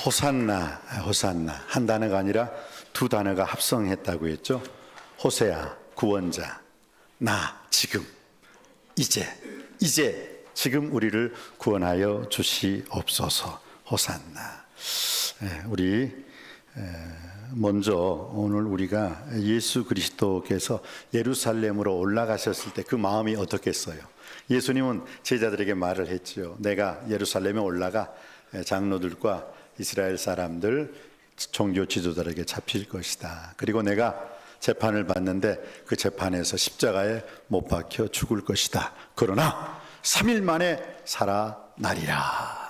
호산나, 호산나 한 단어가 아니라 두 단어가 합성했다고 했죠. 호세아, 구원자, 나, 지금, 이제 지금 우리를 구원하여 주시옵소서. 호산나. 우리 먼저 오늘 우리가 예수 그리스도께서 예루살렘으로 올라가셨을 때 그 마음이 어떻겠어요? 예수님은 제자들에게 말을 했죠. 내가 예루살렘에 올라가 장로들과 이스라엘 사람들, 종교 지도자들에게 잡힐 것이다. 그리고 내가 재판을 받는데 그 재판에서 십자가에 못 박혀 죽을 것이다. 그러나 3일 만에 살아나리라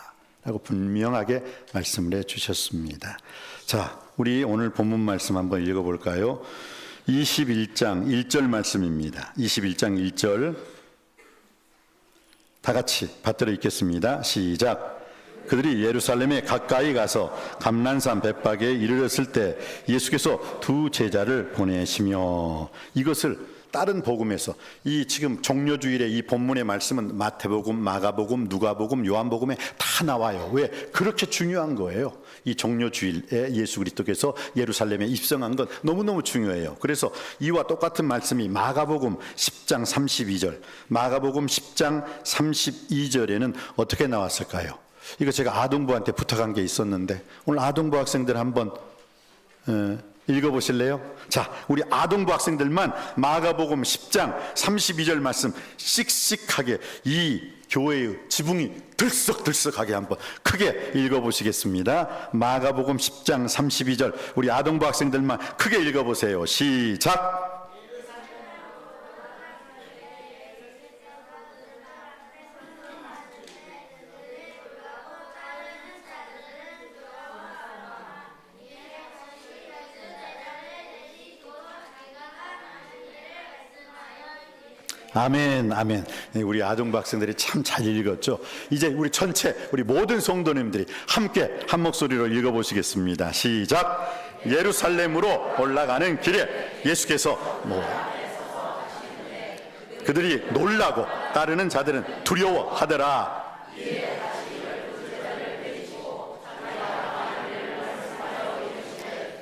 라고 분명하게 말씀을 해주셨습니다. 자, 우리 오늘 본문 말씀 한번 읽어볼까요? 21장 1절 말씀입니다. 21장 1절 다 같이 받들어 읽겠습니다. 시작. 그들이 예루살렘에 가까이 가서 감난산 벳박에 이르렀을 때 예수께서 두 제자를 보내시며, 이것을 다른 복음에서 이 지금 종료주일의 이 본문의 말씀은 마태복음, 마가복음, 누가복음, 요한복음에 다 나와요. 왜? 그렇게 중요한 거예요. 이 종료주일에 예수 그리스도께서 예루살렘에 입성한 건 너무너무 중요해요. 그래서 이와 똑같은 말씀이 마가복음 10장 32절, 마가복음 10장 32절에는 어떻게 나왔을까요? 이거 제가 아동부한테 부탁한 게 있었는데 오늘 아동부 학생들 한번 읽어보실래요? 자, 우리 아동부 학생들만 마가복음 10장 32절 말씀 씩씩하게 이 교회의 지붕이 들썩들썩하게 한번 크게 읽어보시겠습니다. 마가복음 10장 32절 우리 아동부 학생들만 크게 읽어보세요. 시작. 아멘, 아멘. 우리 아동부 학생들이 참 잘 읽었죠. 이제 우리 전체 우리 모든 성도님들이 함께 한 목소리로 읽어보시겠습니다. 시작. 예루살렘으로 올라가는 길에 예수께서 그들이 놀라고 따르는 자들은 두려워하더라.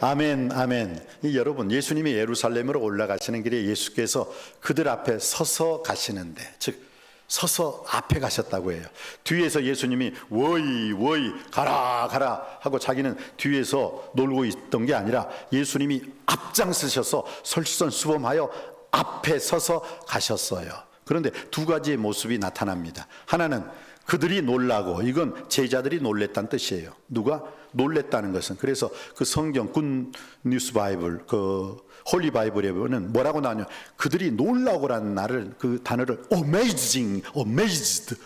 아멘, 아멘. 여러분, 예수님이 예루살렘으로 올라가시는 길에 예수께서 그들 앞에 서서 가시는데, 즉 서서 앞에 가셨다고 해요. 뒤에서 예수님이 워이 가라 하고 자기는 뒤에서 놀고 있던 게 아니라 예수님이 앞장서셔서 솔선수범하여 앞에 서서 가셨어요. 그런데 두 가지의 모습이 나타납니다. 하나는 그들이 놀라고, 이건 제자들이 놀랬다는 뜻이에요. 누가? 놀랬다는 것은, 그래서 그 성경 굿 뉴스 바이블, 그 홀리 바이블에 보면 뭐라고 나오냐, 그들이 놀라고라는 그 단어를 amazed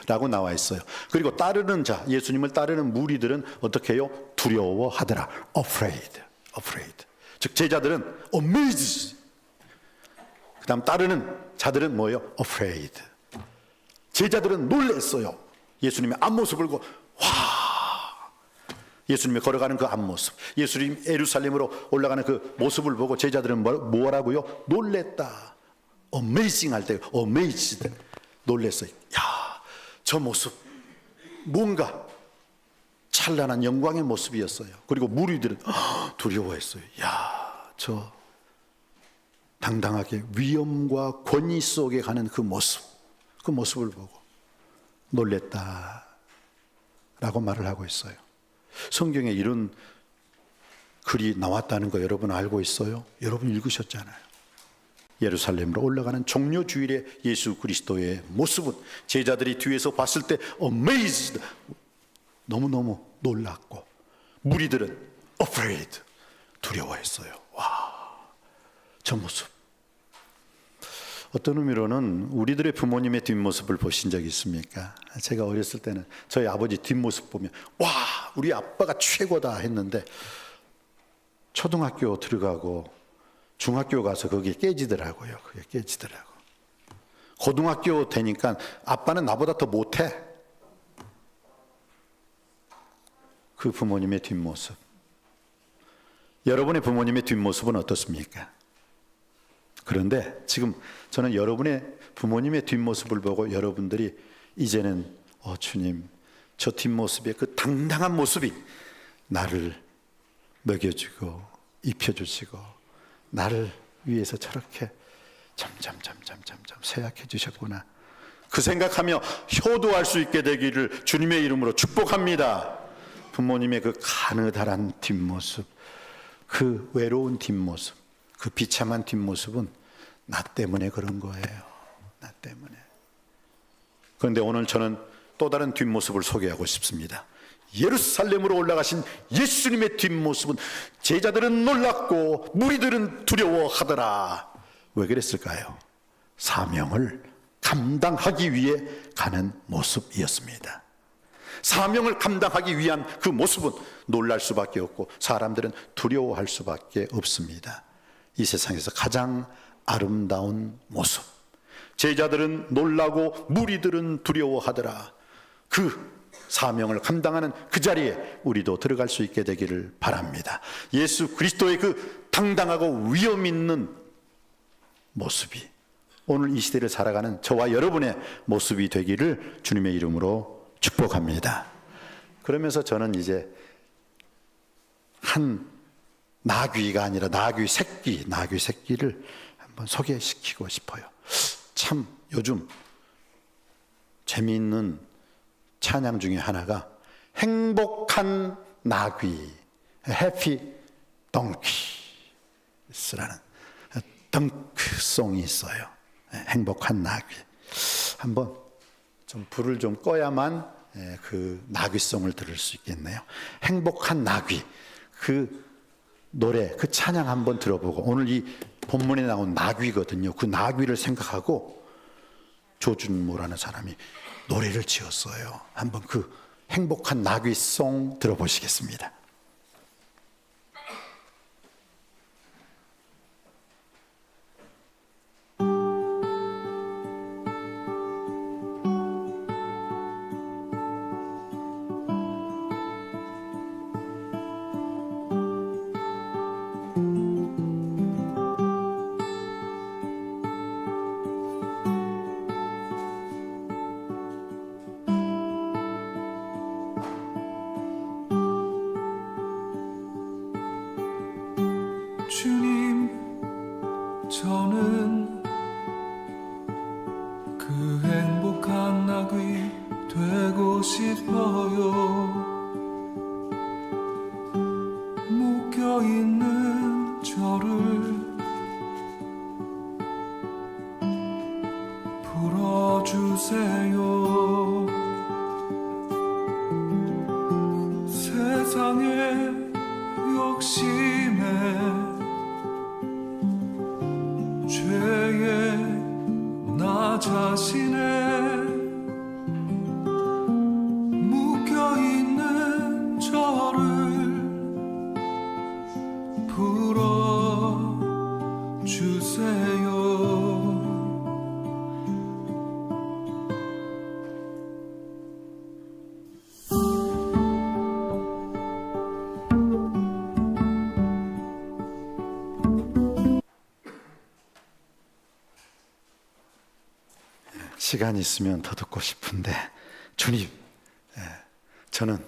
라고 나와 있어요. 그리고 따르는 자, 예수님을 따르는 무리들은 어떻게 해요? 두려워하더라. afraid. 즉 제자들은 amazed, 그 다음 따르는 자들은 뭐예요? afraid. 제자들은 놀랬어요. 예수님의 앞모습을 보고, 예수님이 걸어가는 그 앞모습, 예수님 예루살렘으로 올라가는 그 모습을 보고 제자들은 뭐라고요? 놀랬다. Amazing 할 때 amazed, 놀랬어요. 야, 저 모습 뭔가 찬란한 영광의 모습이었어요. 그리고 무리들은 두려워했어요. 야, 저 당당하게 위엄과 권위 속에 가는 그 모습, 그 모습을 보고 놀랬다 라고 말을 하고 있어요. 성경에 이런 글이 나왔다는 거 여러분 알고 있어요? 여러분 읽으셨잖아요. 예루살렘으로 올라가는 종료주일의 예수 그리스도의 모습은 제자들이 뒤에서 봤을 때 amazed, 너무너무 놀랐고, 무리들은 afraid, 두려워했어요. 와, 저 모습. 어떤 의미로는 우리들의 부모님의 뒷모습을 보신 적 있습니까? 제가 어렸을 때는 저희 아버지 뒷모습 보면 와, 우리 아빠가 최고다 했는데 초등학교 들어가고 중학교 가서 그게 깨지더라고요. 고등학교 되니까 아빠는 나보다 더 못해. 그 부모님의 뒷모습. 여러분의 부모님의 뒷모습은 어떻습니까? 그런데 지금 저는 여러분의 부모님의 뒷모습을 보고 여러분들이 이제는 주님, 저 뒷모습의 그 당당한 모습이 나를 먹여주고 입혀주시고 나를 위해서 저렇게 점점 쇠약해 주셨구나. 그 생각하며 효도할 수 있게 되기를 주님의 이름으로 축복합니다. 부모님의 그 가느다란 뒷모습, 그 외로운 뒷모습, 그 비참한 뒷모습은 나 때문에 그런 거예요. 나 때문에. 그런데 오늘 저는 또 다른 뒷모습을 소개하고 싶습니다. 예루살렘으로 올라가신 예수님의 뒷모습은 제자들은 놀랐고 무리들은 두려워하더라. 왜 그랬을까요? 사명을 감당하기 위해 가는 모습이었습니다. 사명을 감당하기 위한 그 모습은 놀랄 수밖에 없고 사람들은 두려워할 수밖에 없습니다. 이 세상에서 가장 아름다운 모습. 제자들은 놀라고 무리들은 두려워하더라. 그 사명을 감당하는 그 자리에 우리도 들어갈 수 있게 되기를 바랍니다. 예수 그리스도의 그 당당하고 위엄 있는 모습이 오늘 이 시대를 살아가는 저와 여러분의 모습이 되기를 주님의 이름으로 축복합니다. 그러면서 저는 이제 한 나귀가 아니라 나귀 새끼를 한번 소개시키고 싶어요. 참 요즘 재미있는 찬양 중에 하나가 행복한 나귀, 해피 덩키스라는 덩크송이 있어요. 행복한 나귀. 한번 좀 불을 좀 꺼야만 그 나귀송을 들을 수 있겠네요. 행복한 나귀. 그 노래, 그 찬양 한번 들어보고, 오늘 이 본문에 나온 나귀거든요. 그 나귀를 생각하고 조준모라는 사람이 노래를 지었어요. 한번 그 행복한 나귀송 들어보시겠습니다. 주님, 저는 그 행복한 나귀 되고 싶어요. 묶여있는 저를 풀어주세요. 세상의 욕심에 죄에 나 자신의 묶여있는 저를 풀어주세요. 시간이 있으면 더 듣고 싶은데 주님, 저는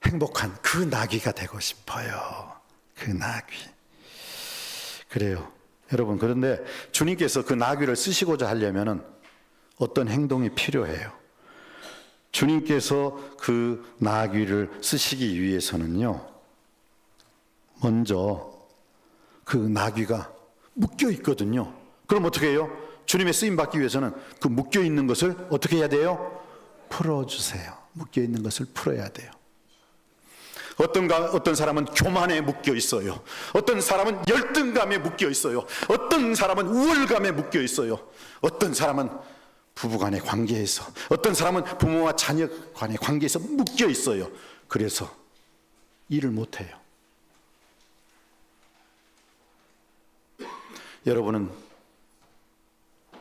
행복한 그 나귀가 되고 싶어요. 그 나귀. 그래요. 여러분, 그런데 주님께서 그 나귀를 쓰시고자 하려면 어떤 행동이 필요해요? 주님께서 그 나귀를 쓰시기 위해서는요, 먼저 그 나귀가 묶여 있거든요. 그럼 어떻게 해요? 주님의 쓰임 받기 위해서는 그 묶여 있는 것을 어떻게 해야 돼요? 풀어주세요. 묶여 있는 것을 풀어야 돼요. 어떤 사람은 교만에 묶여 있어요. 어떤 사람은 열등감에 묶여 있어요. 어떤 사람은 우월감에 묶여 있어요. 어떤 사람은 부부간의 관계에서, 어떤 사람은 부모와 자녀 간의 관계에서 묶여 있어요. 그래서 일을 못해요. 여러분은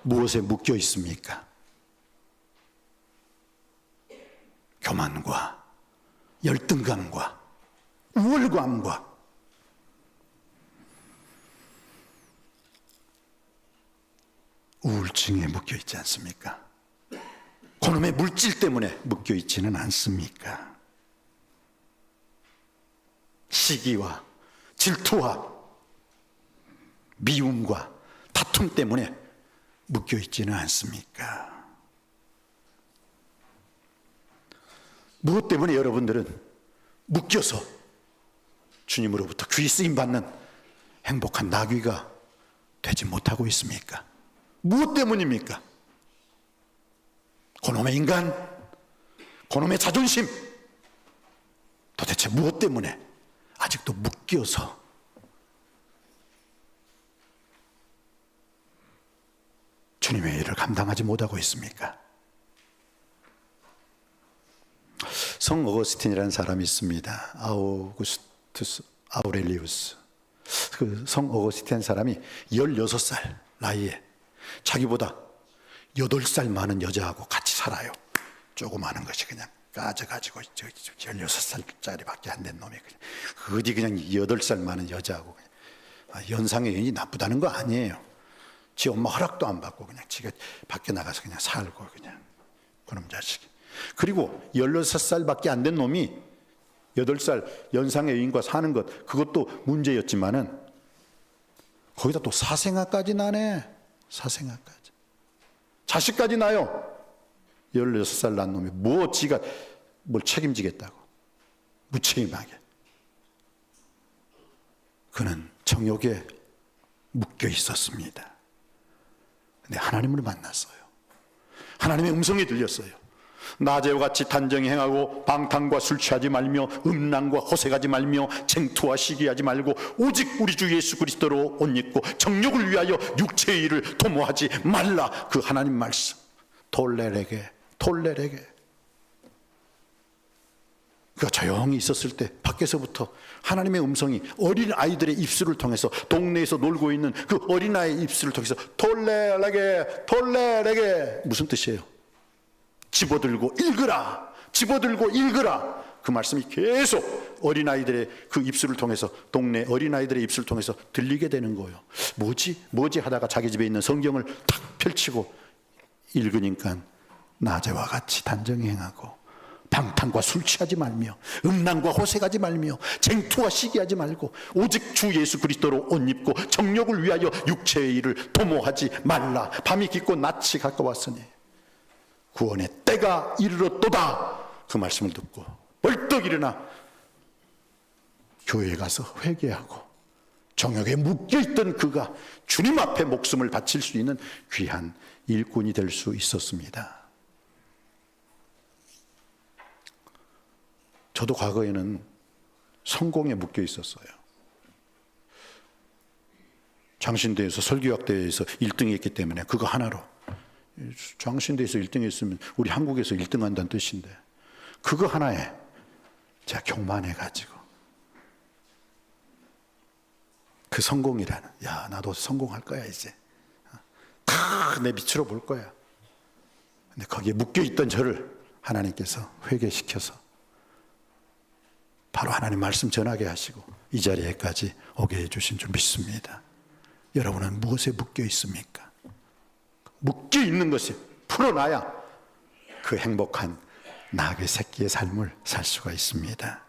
무엇에 묶여 있습니까? 교만과 열등감과 우월감과 우울증에 묶여 있지 않습니까? 그놈의 물질 때문에 묶여 있지는 않습니까? 시기와 질투와 미움과 다툼 때문에 묶여 있지는 않습니까? 무엇 때문에 여러분들은 묶여서 주님으로부터 귀 쓰임 받는 행복한 나귀가 되지 못하고 있습니까? 무엇 때문입니까? 그놈의 인간, 그놈의 자존심, 도대체 무엇 때문에 아직도 묶여서 주님의 일을 감당하지 못하고 있습니까? 성 어거스틴이라는 사람이 있습니다. 아우구스투스 아우렐리우스. 그 성 어거스틴 사람이 16살 나이에 자기보다 8살 많은 여자하고 같이 살아요. 조그마한 것이 그냥 까져가지고 16살짜리밖에 안 된 놈이 그냥 어디 그냥 8살 많은 여자하고 그냥. 연상의 여인이 나쁘다는 거 아니에요. 지 엄마 허락도 안 받고 그냥 지가 밖에 나가서 그냥 살고 그냥 그놈 자식이. 그리고 16살밖에 안 된 놈이 8살 연상의 여인과 사는 것, 그것도 문제였지만은 거기다 또 사생아까지 나네. 사생아까지. 자식까지 나요. 16살 난 놈이 뭐 지가 뭘 책임지겠다고. 무책임하게. 그는 정욕에 묶여 있었습니다. 근데 하나님을 만났어요. 하나님의 음성이 들렸어요. 낮에와 같이 단정히 행하고 방탕과 술 취하지 말며 음란과 호색하지 말며 쟁투와 시기하지 말고 오직 우리 주 예수 그리스도로 옷 입고 정욕을 위하여 육체의 일을 도모하지 말라. 그 하나님 말씀. 톨레레게 그가 조용히 있었을 때 밖에서부터 하나님의 음성이 어린 아이들의 입술을 통해서, 동네에서 놀고 있는 그 어린아이의 입술을 통해서 톨레레게 무슨 뜻이에요? 집어들고 읽으라. 그 말씀이 계속 어린아이들의 그 입술을 통해서, 동네 어린아이들의 입술을 통해서 들리게 되는 거예요. 뭐지 하다가 자기 집에 있는 성경을 탁 펼치고 읽으니까 낮에와 같이 단정히 행하고 방탕과 술 취하지 말며 음란과 호색하지 말며 쟁투와 시기하지 말고 오직 주 예수 그리스도로 옷 입고 정욕을 위하여 육체의 일을 도모하지 말라. 밤이 깊고 낯이 가까웠으니 구원의 때가 이르렀도다. 그 말씀을 듣고 벌떡 일어나 교회에 가서 회개하고 정욕에 묶여있던 그가 주님 앞에 목숨을 바칠 수 있는 귀한 일꾼이 될 수 있었습니다. 저도 과거에는 성공에 묶여 있었어요. 장신대에서 설교학대회에서 1등 했기 때문에 그거 하나로, 장신대에서 1등 했으면 우리 한국에서 1등 한다는 뜻인데 그거 하나에 제가 교만해가지고 그 성공이라는, 야 나도 성공할 거야 이제, 다 내 밑으로 볼 거야. 근데 거기에 묶여있던 저를 하나님께서 회개시켜서 바로 하나님 말씀 전하게 하시고 이 자리에까지 오게 해주신 줄 믿습니다. 여러분은 무엇에 묶여 있습니까? 묶여 있는 것이 풀어놔야 그 행복한 나귀 새끼의 삶을 살 수가 있습니다.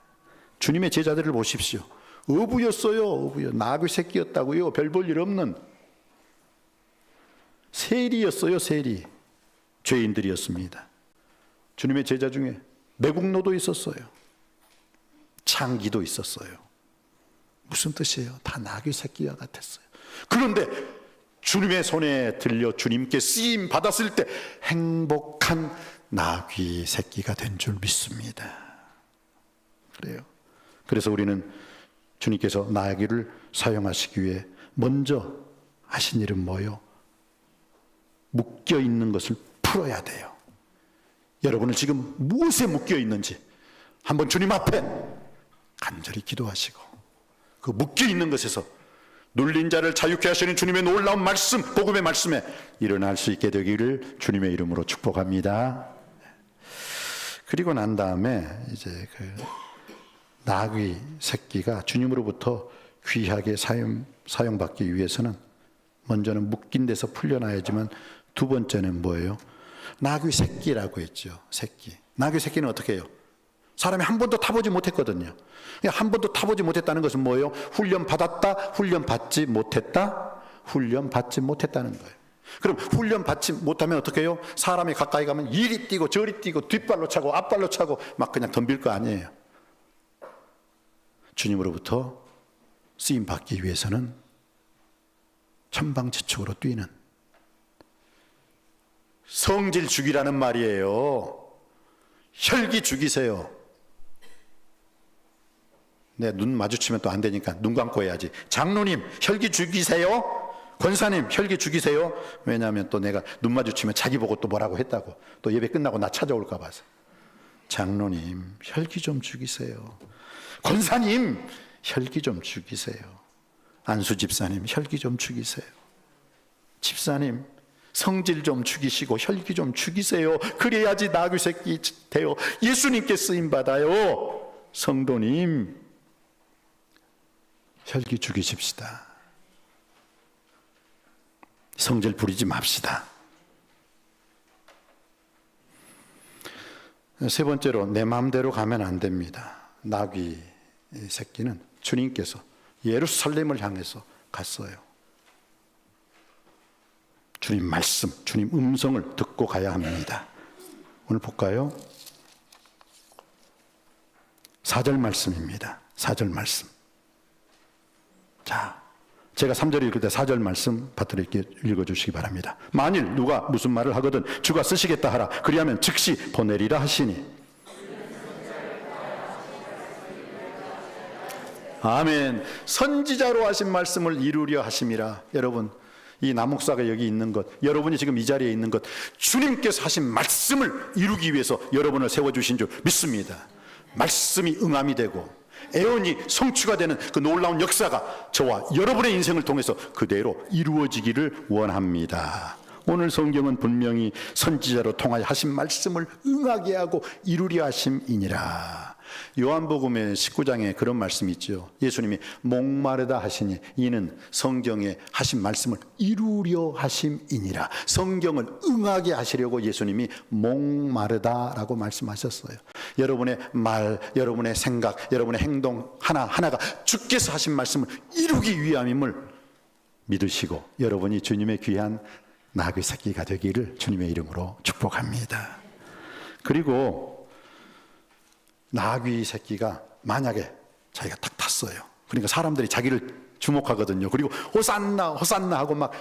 주님의 제자들을 보십시오. 어부였어요. 나귀 새끼였다고요. 별 볼 일 없는 세리였어요. 세리. 죄인들이었습니다. 주님의 제자 중에 매국노도 있었어요. 창기도 있었어요. 무슨 뜻이에요? 다 나귀 새끼와 같았어요. 그런데 주님의 손에 들려 주님께 쓰임 받았을 때 행복한 나귀 새끼가 된 줄 믿습니다. 그래요. 그래서 우리는 주님께서 나귀를 사용하시기 위해 먼저 하신 일은 뭐요? 묶여 있는 것을 풀어야 돼요. 여러분은 지금 무엇에 묶여 있는지 한번 주님 앞에 간절히 기도하시고 그 묶여 있는 것에서 눌린 자를 자유케 하시는 주님의 놀라운 말씀, 복음의 말씀에 일어날 수 있게 되기를 주님의 이름으로 축복합니다. 그리고 난 다음에 이제 그 나귀 새끼가 주님으로부터 귀하게 사용받기 위해서는 먼저는 묶인 데서 풀려나야지만 두 번째는 뭐예요? 나귀 새끼라고 했죠. 새끼. 나귀 새끼는 어떻게 해요? 사람이 한 번도 타보지 못했거든요. 한 번도 타보지 못했다는 것은 뭐예요? 훈련 받았다, 훈련 받지 못했다, 훈련 받지 못했다는 거예요. 그럼 훈련 받지 못하면 어떻게 해요? 사람이 가까이 가면 이리 뛰고 저리 뛰고 뒷발로 차고 앞발로 차고 막 그냥 덤빌 거 아니에요. 주님으로부터 쓰임 받기 위해서는 천방지축으로 뛰는 성질 죽이라는 말이에요. 혈기 죽이세요. 내 눈 마주치면 또 안 되니까 눈 감고 해야지. 장로님 혈기 죽이세요. 권사님 혈기 죽이세요. 왜냐하면 또 내가 눈 마주치면 자기 보고 또 뭐라고 했다고 또 예배 끝나고 나 찾아올까 봐서. 장로님 혈기 좀 죽이세요. 권사님 혈기 좀 죽이세요. 안수 집사님 혈기 좀 죽이세요. 집사님 성질 좀 죽이시고 혈기 좀 죽이세요. 그래야지 나귀 새끼 되어 예수님께 쓰임 받아요. 성도님 혈기 죽이십시다. 성질 부리지 맙시다. 세 번째로 내 마음대로 가면 안 됩니다. 나귀 새끼는 주님께서 예루살렘을 향해서 갔어요. 주님 말씀, 주님 음성을 듣고 가야 합니다. 오늘 볼까요? 4절 말씀입니다. 4절 말씀. 자, 제가 3절 읽을 때 4절 말씀 받들어 읽어주시기 바랍니다. 만일 누가 무슨 말을 하거든 주가 쓰시겠다 하라. 그리하면 즉시 보내리라 하시니. 아멘. 선지자로 하신 말씀을 이루려 하심이라. 여러분, 이 남목사가 여기 있는 것, 여러분이 지금 이 자리에 있는 것, 주님께서 하신 말씀을 이루기 위해서 여러분을 세워주신 줄 믿습니다. 말씀이 응함이 되고 애원이 성취가 되는 그 놀라운 역사가 저와 여러분의 인생을 통해서 그대로 이루어지기를 원합니다. 오늘 성경은 분명히 선지자로 통하여 하신 말씀을 응하게 하고 이루려 하심이니라. 요한복음의 19장에 그런 말씀이 있죠. 예수님이 목마르다 하시니 이는 성경에 하신 말씀을 이루려 하심이니라. 성경을 응하게 하시려고 예수님이 목마르다라고 말씀하셨어요. 여러분의 말, 여러분의 생각, 여러분의 행동 하나하나가 주께서 하신 말씀을 이루기 위함임을 믿으시고 여러분이 주님의 귀한 나귀 새끼가 되기를 주님의 이름으로 축복합니다. 그리고 나귀 새끼가 만약에 자기가 딱 탔어요. 그러니까 사람들이 자기를 주목하거든요. 그리고 호산나 호산나 하고 막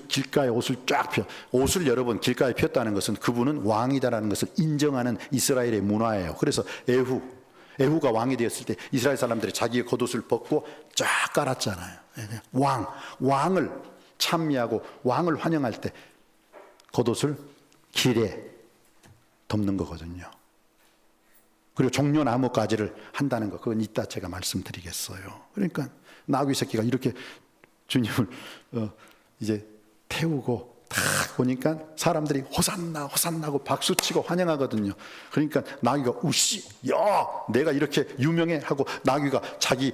길가에 옷을 쫙 펴. 옷을 여러분 길가에 폈다는 것은 그분은 왕이다라는 것을 인정하는 이스라엘의 문화예요. 그래서 에후가 왕이 되었을 때 이스라엘 사람들이 자기의 겉옷을 벗고 쫙 깔았잖아요. 왕을 찬미하고 왕을 환영할 때 겉옷을 길에 덮는 거거든요. 그리고 종려나무까지를 한다는 거, 그건 이따 제가 말씀드리겠어요. 그러니까 나귀 새끼가 이렇게 주님을 이제 태우고 딱 보니까 사람들이 호산나 호산나고 박수치고 환영하거든요. 그러니까 나귀가 야 내가 이렇게 유명해 하고 나귀가 자기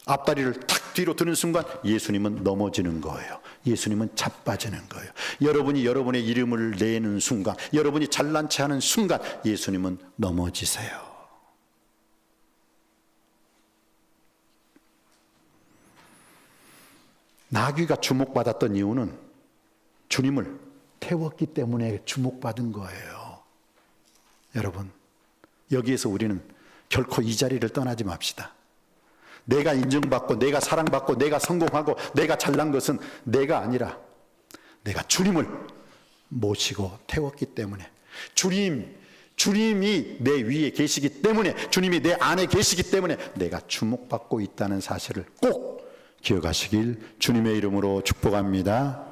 앞다리를 탁 뒤로 드는 순간 예수님은 넘어지는 거예요. 예수님은 자빠지는 거예요. 여러분이 여러분의 이름을 내는 순간, 여러분이 잘난 체 하는 순간 예수님은 넘어지세요. 나귀가 주목받았던 이유는 주님을 태웠기 때문에 주목받은 거예요. 여러분, 여기에서 우리는 결코 이 자리를 떠나지 맙시다. 내가 인정받고 내가 사랑받고 내가 성공하고 내가 잘난 것은 내가 아니라 내가 주님을 모시고 태웠기 때문에 주님이 내 위에 계시기 때문에 주님이 내 안에 계시기 때문에 내가 주목받고 있다는 사실을 꼭 기억하시길 주님의 이름으로 축복합니다.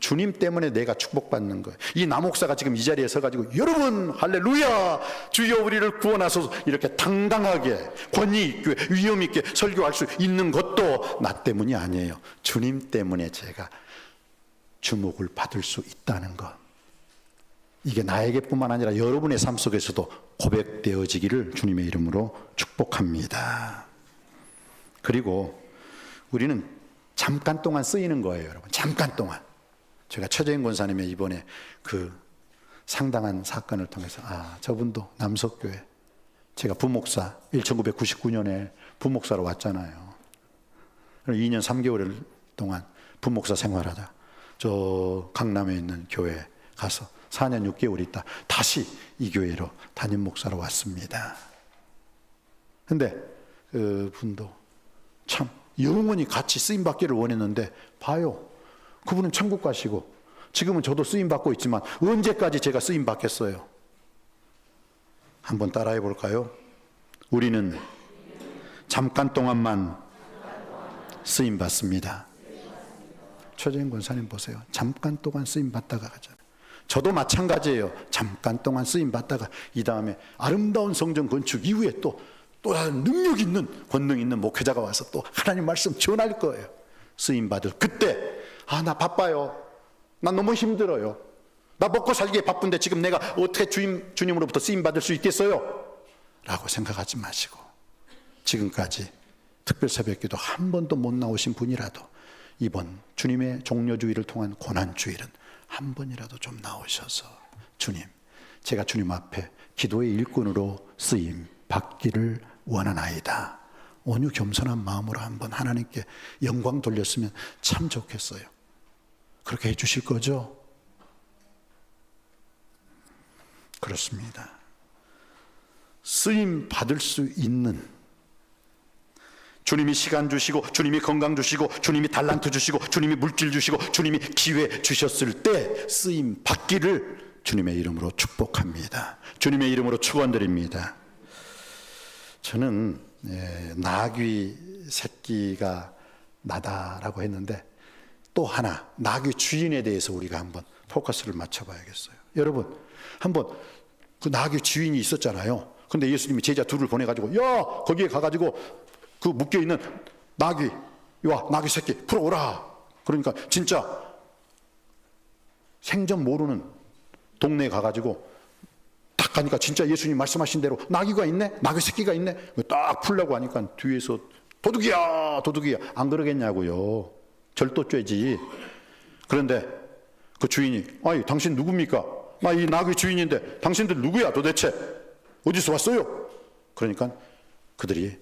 주님 때문에 내가 축복받는 거예요. 이 남목사가 지금 이 자리에 서가지고 여러분 할렐루야 주여 우리를 구원하소서 이렇게 당당하게 권위 있게 위험 있게 설교할 수 있는 것도 나 때문이 아니에요. 주님 때문에 제가 주목을 받을 수 있다는 것, 이게 나에게뿐만 아니라 여러분의 삶 속에서도 고백되어지기를 주님의 이름으로 축복합니다. 그리고 우리는 잠깐 동안 쓰이는 거예요. 여러분, 잠깐 동안. 제가 최재인 권사님의 이번에 그 상당한 사건을 통해서 저분도 남석교회, 제가 부목사 1999년에 부목사로 왔잖아요. 2년 3개월 동안 부목사 생활하다 저 강남에 있는 교회에 가서 4년 6개월 있다 다시 이 교회로 담임 목사로 왔습니다. 근데 그 분도 참 영원히 같이 쓰임 받기를 원했는데 봐요, 그분은 천국 가시고 지금은 저도 쓰임 받고 있지만 언제까지 제가 쓰임 받겠어요? 한번 따라해 볼까요? 우리는 잠깐 동안만 쓰임 받습니다. 최재인 권사님 보세요. 잠깐 동안 쓰임 받다가 가잖아요. 저도 마찬가지예요. 잠깐 동안 쓰임 받다가 이 다음에 아름다운 성전 건축 이후에 또 다른 능력 있는 권능 있는 목회자가 와서 또 하나님 말씀 전할 거예요. 쓰임 받을 그때 나 바빠요. 나 너무 힘들어요. 나 먹고 살기에 바쁜데 지금 내가 어떻게 주님으로부터 쓰임 받을 수 있겠어요? 라고 생각하지 마시고 지금까지 특별 새벽기도 한 번도 못 나오신 분이라도 이번 주님의 종려주의를 통한 고난주일은 한 번이라도 좀 나오셔서 주님, 제가 주님 앞에 기도의 일꾼으로 쓰임 받기를 원하나이다. 온유 겸손한 마음으로 한번 하나님께 영광 돌렸으면 참 좋겠어요. 그렇게 해주실 거죠? 그렇습니다. 쓰임 받을 수 있는, 주님이 시간 주시고 주님이 건강 주시고 주님이 달란트 주시고 주님이 물질 주시고 주님이 기회 주셨을 때 쓰임 받기를 주님의 이름으로 축복합니다. 주님의 이름으로 축원드립니다. 저는 나귀 새끼가 나다라고 했는데 또 하나 나귀 주인에 대해서 우리가 한번 포커스를 맞춰봐야겠어요. 여러분 한번 그 나귀 주인이 있었잖아요. 근데 예수님이 제자 둘을 보내가지고 거기에 가가지고 그 묶여있는 나귀 새끼 풀어오라. 그러니까 진짜 생전 모르는 동네에 가가지고 딱 가니까 진짜 예수님 말씀하신 대로 나귀가 있네, 나귀 새끼가 있네. 딱 풀려고 하니까 뒤에서 도둑이야 안 그러겠냐고요. 절도죄지. 그런데 그 주인이 당신 누굽니까? 나 이 나귀 주인인데 당신들 누구야 도대체? 어디서 왔어요? 그러니까 그들이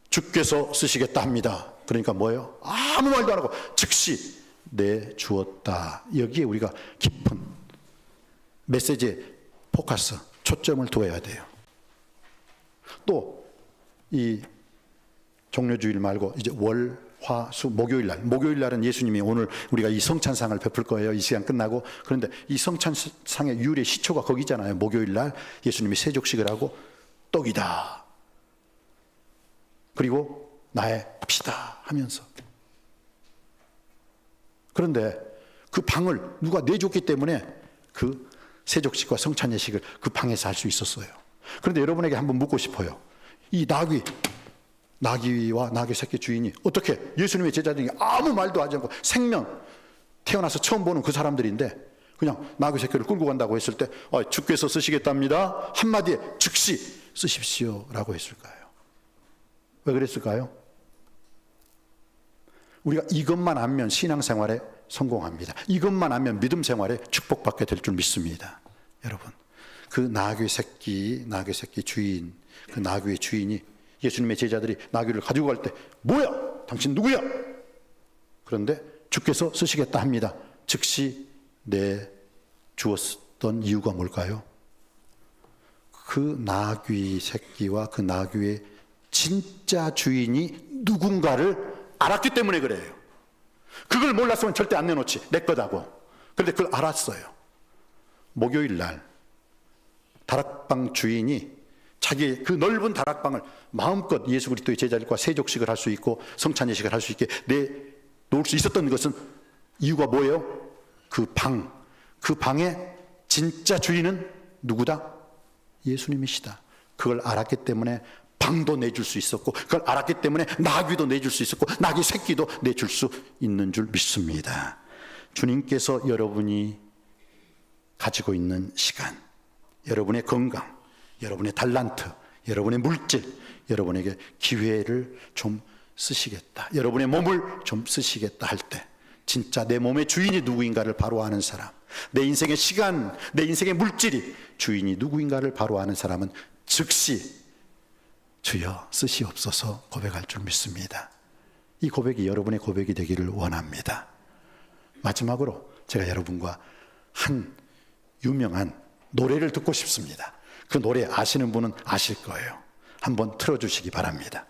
주께서 쓰시겠다 합니다. 그러니까 뭐예요? 아무 말도 안 하고 즉시 내주었다. 여기에 우리가 깊은 메시지의 포커스, 초점을 두어야 돼요. 또 이 종려주일 말고 이제 월, 화, 수, 목요일 날은 예수님이 오늘 우리가 이 성찬상을 베풀 거예요. 이 시간 끝나고. 그런데 이 성찬상의 유래 시초가 거기잖아요. 목요일 날 예수님이 세족식을 하고 떡이다. 그리고 나의 피다 하면서. 그런데 그 방을 누가 내줬기 때문에 그 세족식과 성찬예식을 그 방에서 할 수 있었어요. 그런데 여러분에게 한번 묻고 싶어요. 이 나귀와 나귀 새끼 주인이 어떻게 예수님의 제자들이 아무 말도 하지 않고 생명 태어나서 처음 보는 그 사람들인데 그냥 나귀 새끼를 끌고 간다고 했을 때 주께서 쓰시겠답니다. 한마디에 즉시 쓰십시오 라고 했을까요? 왜 그랬을까요? 우리가 이것만 알면 신앙생활에 성공합니다. 이것만 알면 믿음 생활에 축복받게 될 줄 믿습니다. 여러분 그 나귀 새끼 주인, 그 나귀의 주인이 예수님의 제자들이 나귀를 가지고 갈 때 뭐야? 당신 누구야? 그런데 주께서 쓰시겠다 합니다. 즉시 내주었던 이유가 뭘까요? 그 나귀 새끼와 그 나귀의 진짜 주인이 누군가를 알았기 때문에 그래요. 그걸 몰랐으면 절대 안 내놓지. 내 거다고. 그런데 그걸 알았어요. 목요일 날 다락방 주인이 자기의 그 넓은 다락방을 마음껏 예수 그리스도의 제자들과 세족식을 할 수 있고 성찬예식을 할 수 있게 내놓을 수 있었던 것은 이유가 뭐예요? 그 방의 진짜 주인은 누구다? 예수님이시다. 그걸 알았기 때문에 방도 내줄 수 있었고 그걸 알았기 때문에 나귀도 내줄 수 있었고 나귀 새끼도 내줄 수 있는 줄 믿습니다. 주님께서 여러분이 가지고 있는 시간, 여러분의 건강, 여러분의 달란트, 여러분의 물질, 여러분에게 기회를 좀 쓰시겠다, 여러분의 몸을 좀 쓰시겠다 할 때 진짜 내 몸의 주인이 누구인가를 바로 아는 사람, 내 인생의 시간, 내 인생의 물질이 주인이 누구인가를 바로 아는 사람은 즉시 주여 쓰시옵소서 고백할 줄 믿습니다. 이 고백이 여러분의 고백이 되기를 원합니다. 마지막으로 제가 여러분과 한 유명한 노래를 듣고 싶습니다. 그 노래 아시는 분은 아실 거예요. 한번 틀어주시기 바랍니다.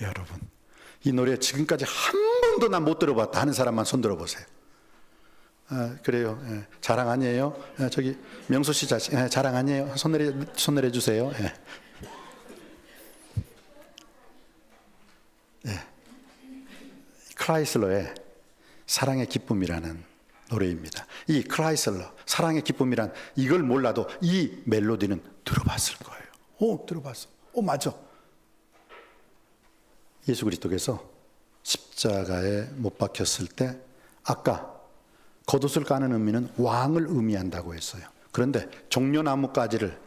여러분, 이 노래 지금까지 한 번도 난 못 들어봤다 하는 사람만 손 들어보세요. 아, 그래요. 예, 자랑 아니에요? 예, 저기 명수 씨 자랑 아니에요? 손 내려 주세요. 예. 예. 크라이슬러의 사랑의 기쁨이라는 노래입니다. 이 크라이슬러 사랑의 기쁨이란 이걸 몰라도 이 멜로디는 들어봤을 거예요. 오, 들어봤어. 오, 맞아. 예수 그리스도께서 십자가에 못 박혔을 때 아까 겉옷을 까는 의미는 왕을 의미한다고 했어요. 그런데 종려나무가지를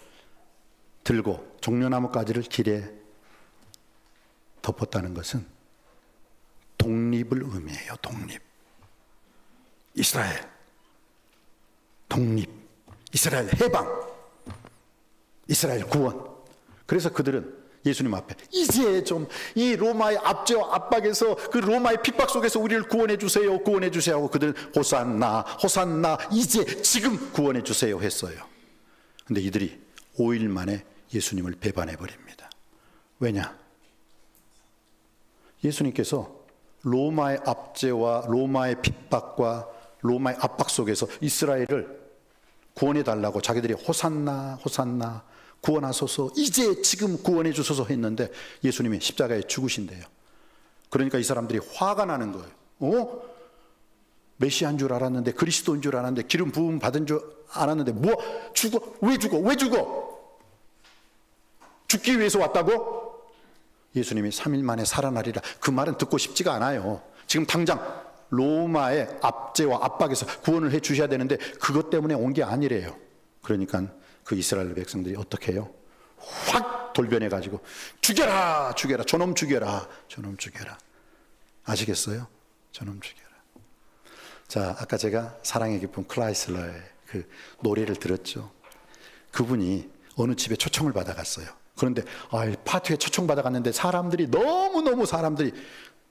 들고 종려나무가지를 길에 덮었다는 것은 독립을 의미해요. 독립. 이스라엘 독립, 이스라엘 해방, 이스라엘 구원. 그래서 그들은 예수님 앞에 이제 좀 이 로마의 압제와 압박에서 그 로마의 핍박 속에서 우리를 구원해 주세요, 구원해 주세요 하고 그들은 호산나, 호산나, 이제 지금 구원해 주세요 했어요. 근데 이들이 5일 만에 예수님을 배반해 버립니다. 왜냐? 예수님께서 로마의 압제와 로마의 핍박과 로마의 압박 속에서 이스라엘을 구원해 달라고 자기들이 호산나, 호산나, 구원하소서, 이제 지금 구원해 주소서 했는데 예수님이 십자가에 죽으신대요. 그러니까 이 사람들이 화가 나는 거예요. 메시아인 줄 알았는데, 그리스도인 줄 알았는데, 기름 부음 받은 줄 알았는데 뭐 죽어? 왜 죽어? 왜 죽어? 죽기 위해서 왔다고? 예수님이 3일 만에 살아나리라, 그 말은 듣고 싶지가 않아요. 지금 당장 로마의 압제와 압박에서 구원을 해 주셔야 되는데 그것 때문에 온 게 아니래요. 그러니까 그 이스라엘 백성들이 어떻게 해요? 확 돌변해 가지고 죽여라, 죽여라, 저놈 죽여라, 저놈 죽여라. 아시겠어요? 저놈 죽여라. 자, 아까 제가 사랑의 기쁨 크라이슬러의 그 노래를 들었죠. 그분이 어느 집에 초청을 받아갔어요. 그런데 파티에 초청 받아갔는데 사람들이 너무너무 사람들이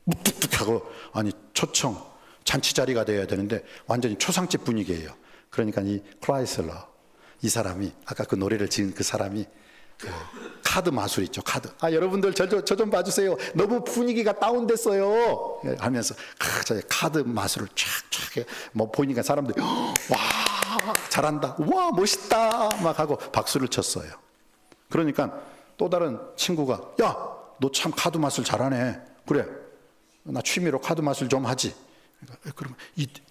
묵뚝뚝하고, 아니 초청 잔치 자리가 되어야 되는데 완전히 초상집 분위기예요. 그러니까 이 크라이슬러, 이 사람이 아까 그 노래를 지은 그 사람이 그 카드 마술 있죠, 카드. 여러분들 저 좀 봐주세요, 너무 분위기가 다운됐어요 하면서 저 카드 마술을 쫙쫙 뭐 보이니까 사람들이 와 잘한다, 와 멋있다 막 하고 박수를 쳤어요. 그러니까 또 다른 친구가 야 너 참 카드 마술 잘하네, 그래 나 취미로 카드 마술 좀 하지. 그러면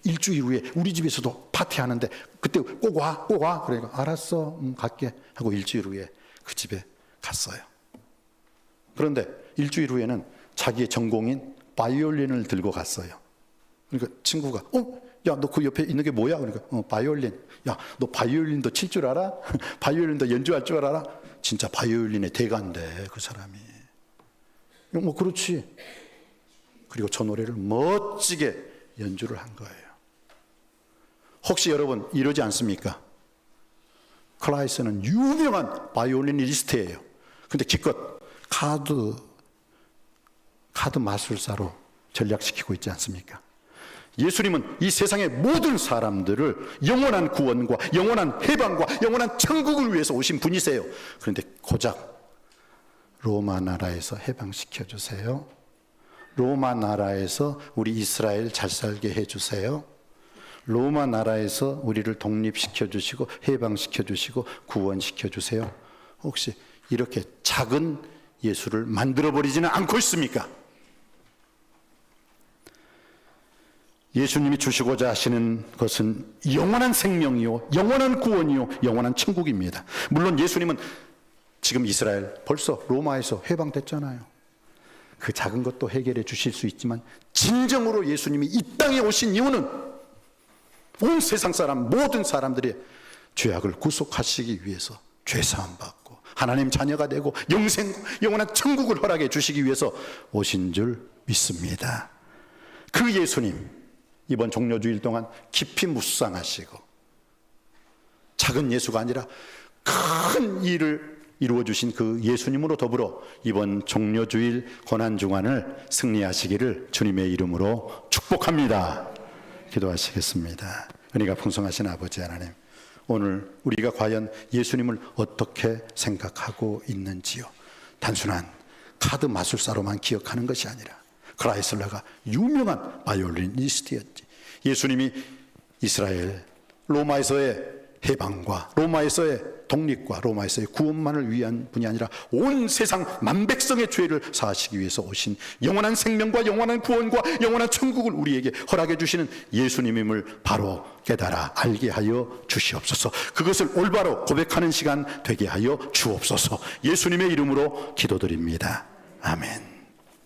일주일 후에 우리 집에서도 파티하는데 그때 꼭 와, 꼭 와. 그러니까 알았어, 갈게 하고 일주일 후에 그 집에 갔어요. 그런데 일주일 후에는 자기의 전공인 바이올린을 들고 갔어요. 그러니까 친구가 야 너 그 옆에 있는 게 뭐야? 그러니까 바이올린. 야 너 바이올린도 칠 줄 알아? 바이올린도 연주할 줄 알아? 진짜 바이올린의 대가인데 그 사람이. 뭐 그렇지. 그리고 저 노래를 멋지게 연주를 한 거예요. 혹시 여러분 이러지 않습니까? 클라이스는 유명한 바이올리니스트예요. 근데 기껏 카드 마술사로 전략시키고 있지 않습니까? 예수님은 이 세상의 모든 사람들을 영원한 구원과 영원한 해방과 영원한 천국을 위해서 오신 분이세요. 그런데 고작 로마 나라에서 해방시켜 주세요, 로마 나라에서 우리 이스라엘 잘 살게 해주세요. 로마 나라에서 우리를 독립시켜 주시고 해방시켜 주시고 구원시켜 주세요. 혹시 이렇게 작은 예수를 만들어 버리지는 않고 있습니까? 예수님이 주시고자 하시는 것은 영원한 생명이요, 영원한 구원이요, 영원한 천국입니다. 물론 예수님은 지금 이스라엘 벌써 로마에서 해방됐잖아요. 그 작은 것도 해결해 주실 수 있지만 진정으로 예수님이 이 땅에 오신 이유는 온 세상 사람, 모든 사람들의 죄악을 구속하시기 위해서 죄사함 받고 하나님 자녀가 되고 영생, 영원한 천국을 허락해 주시기 위해서 오신 줄 믿습니다. 그 예수님 이번 종료주일 동안 깊이 묵상하시고 작은 예수가 아니라 큰 일을 이루어주신 그 예수님으로 더불어 이번 종료주일 고난주간을 승리하시기를 주님의 이름으로 축복합니다. 기도하시겠습니다. 은혜가 풍성하신 아버지 하나님, 오늘 우리가 과연 예수님을 어떻게 생각하고 있는지요. 단순한 카드 마술사로만 기억하는 것이 아니라 크라이슬러가 유명한 바이올리니스트였지. 예수님이 이스라엘 로마에서의 해방과 로마에서의 독립과 로마에서의 구원만을 위한 분이 아니라 온 세상 만백성의 죄를 사하시기 위해서 오신 영원한 생명과 영원한 구원과 영원한 천국을 우리에게 허락해 주시는 예수님임을 바로 깨달아 알게 하여 주시옵소서. 그것을 올바로 고백하는 시간 되게 하여 주옵소서. 예수님의 이름으로 기도드립니다. 아멘.